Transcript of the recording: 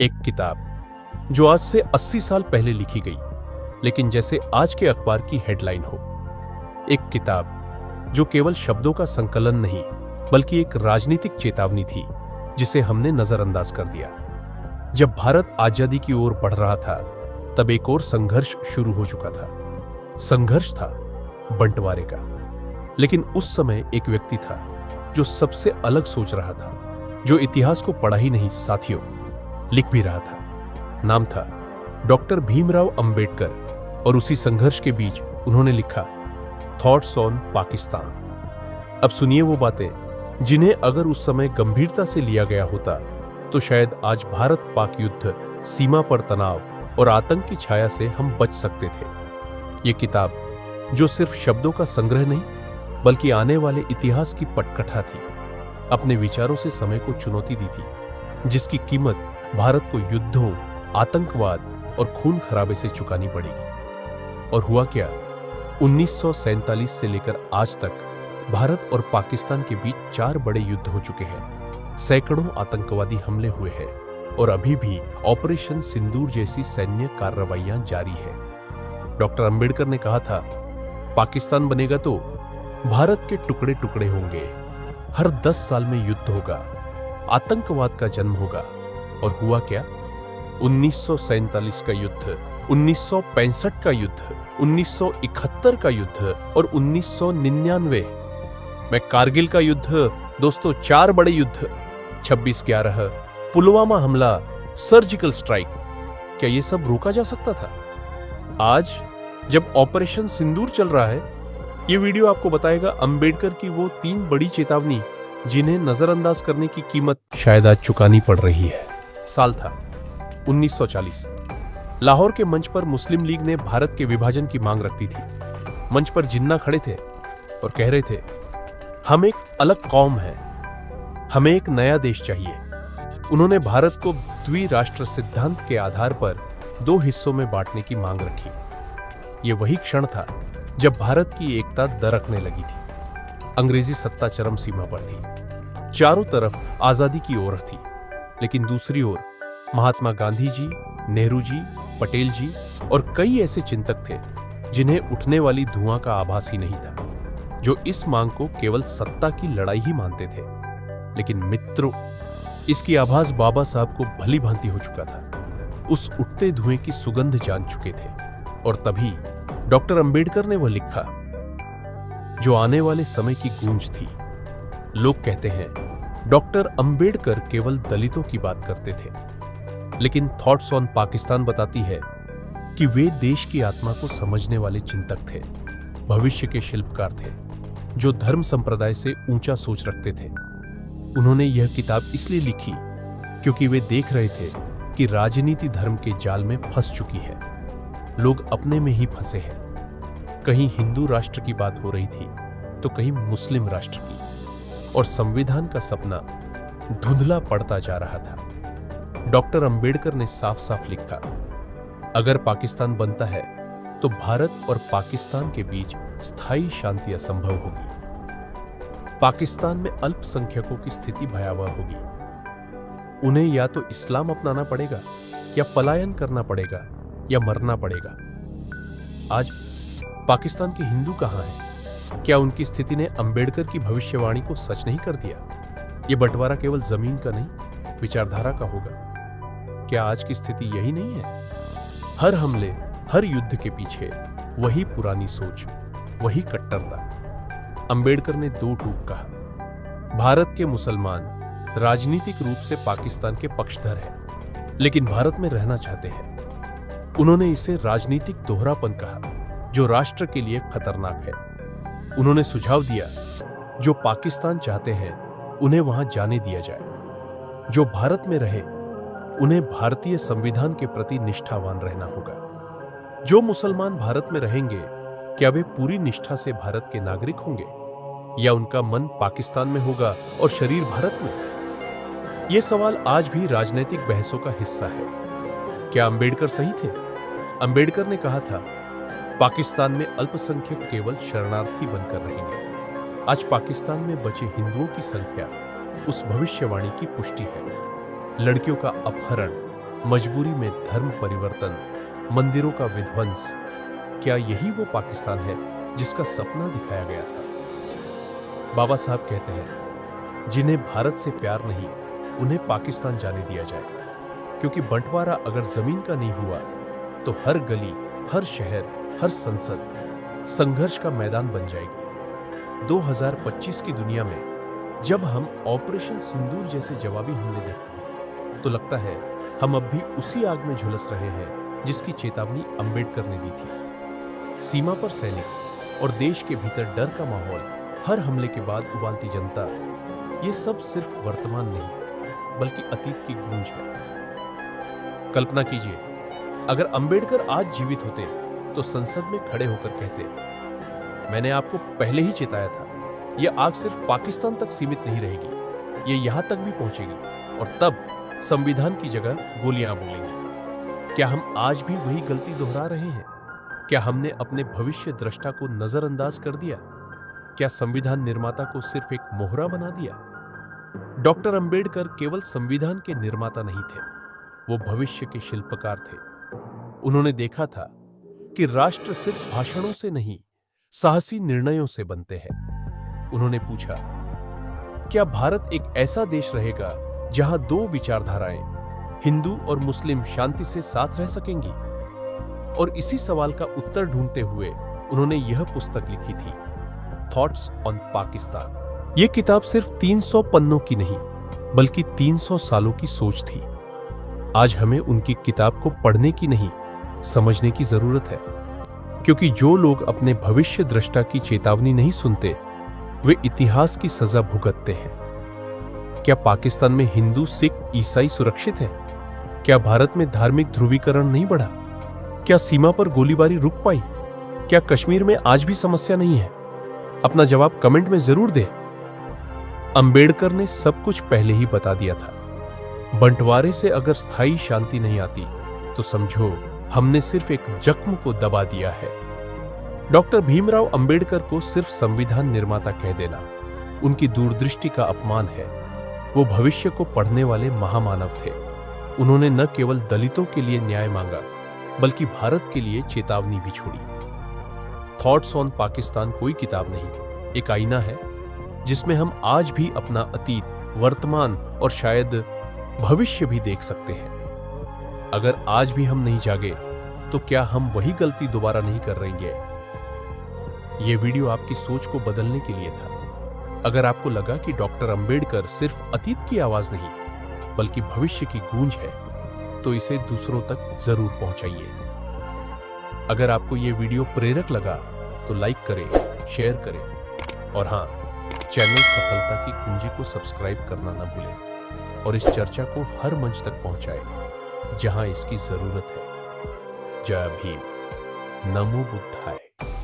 एक किताब जो आज से 80 साल पहले लिखी गई, लेकिन जैसे आज के अखबार की हेडलाइन हो। एक किताब जो केवल शब्दों का संकलन नहीं, बल्कि एक राजनीतिक चेतावनी थी जिसे हमने नजरअंदाज कर दिया। जब भारत आजादी की ओर बढ़ रहा था, तब एक और संघर्ष शुरू हो चुका था। संघर्ष था बंटवारे का। लेकिन उस समय एक व्यक्ति था जो सबसे अलग सोच रहा था, जो इतिहास को पढ़ा ही नहीं साथियों, लिख भी रहा था। नाम था डॉक्टर भीमराव अंबेडकर, और उसी संघर्ष के बीच उन्होंने लिखा थॉट्स ऑन पाकिस्तान। अब सुनिए वो बातें जिन्हें अगर उस समय गंभीरता से लिया गया होता तो शायद आज भारत पाक युद्ध, सीमा पर तनाव और आतंक की छाया से हम बच सकते थे। ये किताब जो सिर्फ शब्दों का संग्रह नहीं, बल्कि आने वाले इतिहास की पटकथा थी, अपने विचारों से समय को चुनौती दी थी, जिसकी कीमत भारत को युद्धों, आतंकवाद और खून खराबे से चुकानी पड़ेगी। और हुआ क्या, 1947 से लेकर आज तक भारत और पाकिस्तान के बीच 4 बड़े युद्ध हो चुके हैं, सैकड़ों आतंकवादी हमले हुए हैं और अभी भी ऑपरेशन सिंदूर जैसी सैन्य कार्रवाइयां जारी है। डॉक्टर अंबेडकर ने कहा था, पाकिस्तान बनेगा तो भारत के टुकड़े टुकड़े होंगे, हर 10 साल में युद्ध होगा, आतंकवाद का जन्म होगा। और हुआ क्या, 1947 का युद्ध, 1965 का युद्ध, 1971 का युद्ध और 1999 में कारगिल का युद्ध, दोस्तों 4 बड़े युद्ध, 26/11, पुलवामा हमला, सर्जिकल स्ट्राइक, क्या ये सब रोका जा सकता था? आज जब ऑपरेशन सिंदूर चल रहा है, ये वीडियो आपको बताएगा अंबेडकर की वो 3 बड़ी चेतावनी जिन्हें नजरअंदाज करने की कीमत शायद आज चुकानी पड़ रही है। साल था 1940। लाहौर के मंच पर मुस्लिम लीग ने भारत के विभाजन की मांग रखी थी। मंच पर जिन्ना खड़े थे और कह रहे थे, हम एक अलग कौम है, हमें एक नया देश चाहिए। उन्होंने भारत को द्विराष्ट्र सिद्धांत के आधार पर 2 हिस्सों में बांटने की मांग रखी। यह वही क्षण था जब भारत की एकता दरकने लगी थी। अंग्रेजी सत्ता चरम सीमा पर थी, चारों तरफ आजादी की ओर थी, लेकिन दूसरी ओर महात्मा गांधी जी, नेहरू जी, पटेल जी और कई ऐसे चिंतक थे जिन्हें उठने वाली धुआं का आभास ही नहीं था, जो इस मांग को केवल सत्ता की लड़ाई ही मानते थे। लेकिन मित्रों, इसकी आभास बाबा साहब को भली भांति हो चुका था। उस उठते धुएं की सुगंध जान चुके थे। और तभी डॉक्टर अंबेडकर ने वह लिखा जो आने वाले समय की गूंज थी। लोग कहते हैं डॉक्टर अंबेडकर केवल दलितों की बात करते थे, लेकिन थॉट्स ऑन पाकिस्तान बताती है कि वे देश की आत्मा को समझने वाले चिंतक थे, भविष्य के शिल्पकार थे, जो धर्म संप्रदाय से ऊंचा सोच रखते थे। उन्होंने यह किताब इसलिए लिखी क्योंकि वे देख रहे थे कि राजनीति धर्म के जाल में फंस चुकी है। लोग अपने में ही फंसे हैं। कहीं हिंदू राष्ट्र की बात हो रही थी तो कहीं मुस्लिम राष्ट्र की, और संविधान का सपना धुंधला पड़ता जा रहा था। डॉक्टर अंबेडकर ने साफ साफ लिखा, अगर पाकिस्तान बनता है तो भारत और पाकिस्तान के बीच स्थायी शांति असंभव होगी। पाकिस्तान में अल्पसंख्यकों की स्थिति भयावह होगी। उन्हें या तो इस्लाम अपनाना पड़ेगा, या पलायन करना पड़ेगा, या मरना पड़ेगा। आज पाकिस्तान के हिंदू कहां हैं? क्या उनकी स्थिति ने अंबेडकर की भविष्यवाणी को सच नहीं कर दिया? यह बंटवारा केवल जमीन का नहीं, विचारधारा का होगा। क्या आज की स्थिति यही नहीं है? हर हमले, हर युद्ध के पीछे वही पुरानी सोच, वही कट्टरता। अंबेडकर ने 2 टूक कहा, भारत के मुसलमान राजनीतिक रूप से पाकिस्तान के पक्षधर हैं, लेकिन भारत में रहना चाहते हैं। उन्होंने इसे राजनीतिक दोहरापन कहा, जो राष्ट्र के लिए खतरनाक है। उन्होंने सुझाव दिया, जो पाकिस्तान चाहते हैं उन्हें वहां जाने दिया जाए, जो भारत में रहे उन्हें भारतीय संविधान के प्रति निष्ठावान रहना होगा। जो मुसलमान भारत में रहेंगे, क्या वे पूरी निष्ठा से भारत के नागरिक होंगे, या उनका मन पाकिस्तान में होगा और शरीर भारत में? यह सवाल आज भी राजनीतिक बहसों का हिस्सा है। क्या अंबेडकर सही थे? अंबेडकर ने कहा था, पाकिस्तान में अल्पसंख्यक केवल शरणार्थी बनकर रहेंगे। आज पाकिस्तान में बचे हिंदुओं की संख्या उस भविष्यवाणी की पुष्टि है। लड़कियों का अपहरण, मजबूरी में धर्म परिवर्तन, मंदिरों का विध्वंस, क्या यही वो पाकिस्तान है जिसका सपना दिखाया गया था? बाबा साहब कहते हैं, जिन्हें भारत से प्यार नहीं, उन्हें पाकिस्तान जाने दिया जाए, क्योंकि बंटवारा अगर जमीन का नहीं हुआ तो हर गली, हर शहर, हर संसद संघर्ष का मैदान बन जाएगी। 2025 की दुनिया में जब हम ऑपरेशन सिंदूर जैसे जवाबी हमले देखते हैं, तो लगता है हम अब भी उसी आग में झुलस रहे हैं जिसकी चेतावनी अंबेडकर ने दी थी। सीमा पर सैनिक और देश के भीतर डर का माहौल, हर हमले के बाद उबालती जनता, ये सब सिर्फ वर्तमान नहीं बल्कि अतीत की गूंज है। कल्पना कीजिए, अगर अंबेडकर आज जीवित होते तो संसद में खड़े होकर कहते, मैंने आपको पहले ही चेताया था, यह आग सिर्फ पाकिस्तान तक सीमित नहीं रहेगी, यह यहां तक भी पहुंचेगी और तब संविधान की जगह गोलियां बोलेंगी। क्या हम आज भी वही गलती दोहरा रहे हैं? क्या हमने अपने भविष्य दृष्टा को नजरअंदाज कर दिया? क्या संविधान निर्माता को सिर्फ एक मोहरा बना दिया? डॉक्टर अंबेडकर केवल संविधान के निर्माता नहीं थे, वो भविष्य के शिल्पकार थे। उन्होंने देखा था कि राष्ट्र सिर्फ भाषणों से नहीं, साहसी निर्णयों से बनते हैं। उन्होंने पूछा, क्या भारत एक ऐसा देश रहेगा जहां दो विचारधाराएं, हिंदू और मुस्लिम, शांति से साथ रह सकेंगी? और इसी सवाल का उत्तर ढूंढते हुए उन्होंने यह पुस्तक लिखी थी, थॉट्स ऑन पाकिस्तान। यह किताब सिर्फ 300 पन्नों की नहीं बल्कि 300 सालों की सोच थी। आज हमें उनकी किताब को पढ़ने की नहीं, समझने की जरूरत है, क्योंकि जो लोग अपने भविष्य दृष्टा की चेतावनी नहीं सुनते, वे इतिहास की सजा भुगतते हैं। क्या पाकिस्तान में हिंदू, सिख, ईसाई सुरक्षित है? क्या भारत में धार्मिक ध्रुवीकरण नहीं बढ़ा? क्या सीमा पर गोलीबारी रुक पाई? क्या कश्मीर में आज भी समस्या नहीं है? अपना जवाब कमेंट में जरूर दें। अंबेडकर ने सब कुछ पहले ही बता दिया था। बंटवारे से अगर स्थायी शांति नहीं आती तो समझो हमने सिर्फ एक जख्म को दबा दिया है। डॉक्टर भीमराव अंबेडकर को सिर्फ संविधान निर्माता कह देना उनकी दूरदृष्टि का अपमान है। वो भविष्य को पढ़ने वाले महामानव थे। उन्होंने न केवल दलितों के लिए न्याय मांगा बल्कि भारत के लिए चेतावनी भी छोड़ी। थॉट्स ऑन पाकिस्तान कोई किताब नहीं, एक आईना है जिसमें हम आज भी अपना अतीत, वर्तमान और शायद भविष्य भी देख सकते हैं। अगर आज भी हम नहीं जागे तो क्या हम वही गलती दोबारा नहीं कर रहेंगे? यह वीडियो आपकी सोच को बदलने के लिए था। अगर आपको लगा कि डॉक्टर अंबेडकर सिर्फ अतीत की आवाज नहीं बल्कि भविष्य की गूंज है, तो इसे दूसरों तक जरूर पहुंचाइए। अगर आपको यह वीडियो प्रेरक लगा तो लाइक करें, शेयर करें और हां, चैनल सफलता की कुंजी को सब्सक्राइब करना न भूलें और इस चर्चा को हर मंच तक पहुंचाएं जहां इसकी जरूरत है। जय भीम, नमो बुद्धाय।